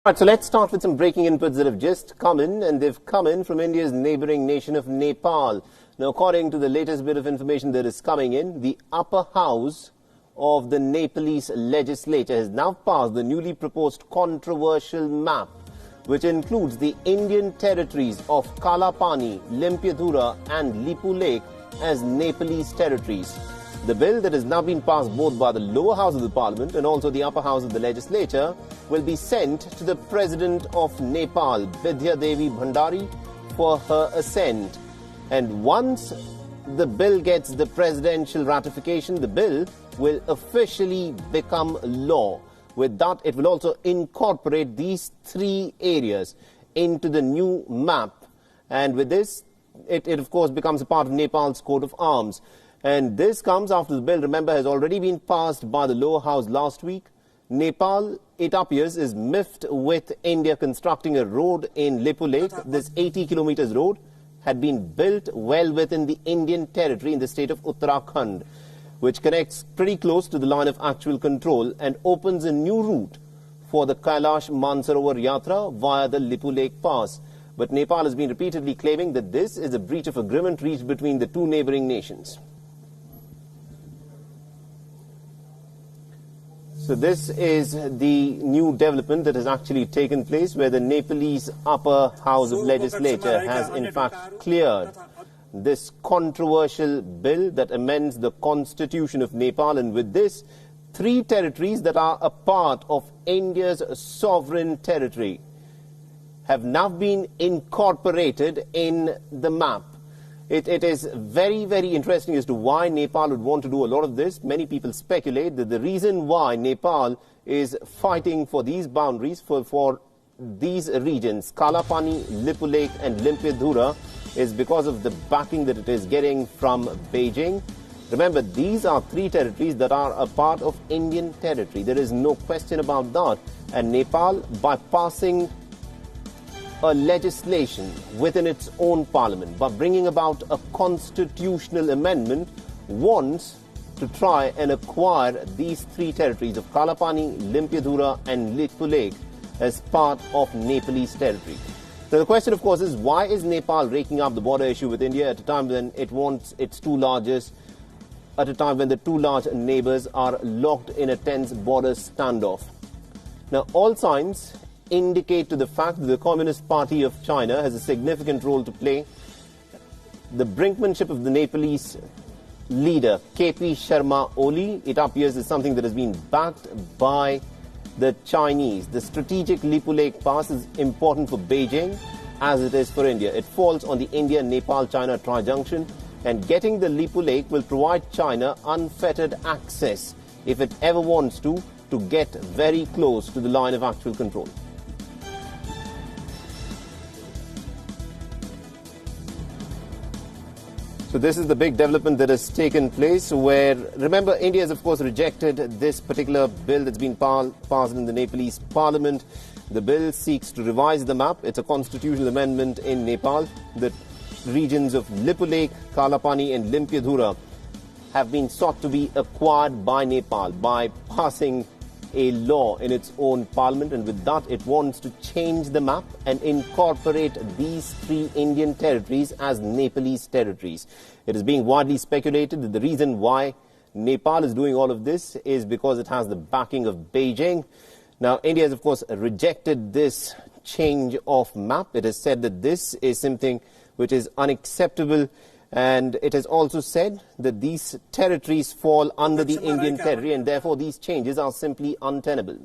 Right, so let's start with some breaking inputs that have just come in, and they've come in from India's neighbouring nation of Nepal. Now, according to the latest bit of information that is coming in, the upper house of the Nepalese legislature has now passed the newly proposed controversial map, which includes the Indian territories of Kalapani, Limpiadhura and Lipu Lake as Nepalese territories. The bill that has now been passed both by the lower house of the parliament and also the upper house of the legislature will be sent to the president of Nepal, Bidya Devi Bhandari, for her assent. And once the bill gets the presidential ratification, the bill will officially become law. With that, it will also incorporate these three areas into the new map. And with this, it of course becomes a part of Nepal's coat of arms. And this comes after the bill, remember, has already been passed by the lower house last week. Nepal, it appears, is miffed with India constructing a road in Lipu Lake. This 80 kilometers road had been built well within the Indian territory in the state of Uttarakhand, which connects pretty close to the line of actual control and opens a new route for the Kailash Mansarovar Yatra via the Lipu Lake Pass. But Nepal has been repeatedly claiming that this is a breach of agreement reached between the two neighbouring nations. So this is the new development that has actually taken place, where the Nepalese upper house of legislature has in fact cleared this controversial bill that amends the constitution of Nepal. And with this, three territories that are a part of India's sovereign territory have now been incorporated in the map. It is very, very interesting as to why Nepal would want to do a lot of this. Many people speculate that the reason why Nepal is fighting for these boundaries, for these regions, Kalapani, Lipu Lake and Limpiadhura, is because of the backing that it is getting from Beijing. Remember, these are three territories that are a part of Indian territory. There is no question about that. And Nepal, by passing a legislation within its own parliament, by bringing about a constitutional amendment, wants to try and acquire these three territories of Kalapani, Limpiadhura and Lipu Lake as part of Nepalese territory. So the question, of course, is why is Nepal raking up the border issue with India at a time when it wants its two largest, at a time when the two large neighbours are locked in a tense border standoff? Now, all signs indicate to the fact that the Communist Party of China has a significant role to play. The brinkmanship of the Nepalese leader, KP Sharma Oli, it appears is something that has been backed by the Chinese. The strategic Lipu Lake Pass is important for Beijing as it is for India. It falls on the India-Nepal-China tri-junction, and getting the Lipu Lake will provide China unfettered access, if it ever wants to get very close to the line of actual control. So this is the big development that has taken place, where, remember, India has of course rejected this particular bill that's been passed in the Nepalese parliament. The bill seeks to revise the map. It's a constitutional amendment in Nepal. The regions of Lipu Lake, Kalapani and Limpiadhura have been sought to be acquired by Nepal by passing a law in its own parliament, and with that it wants to change the map and incorporate these three Indian territories as Nepalese territories. It is being widely speculated that the reason why Nepal is doing all of this is because it has the backing of Beijing. Now, India has of course rejected this change of map. It has said that this is something which is unacceptable, and it has also said that these territories fall under the Indian territory and therefore these changes are simply untenable.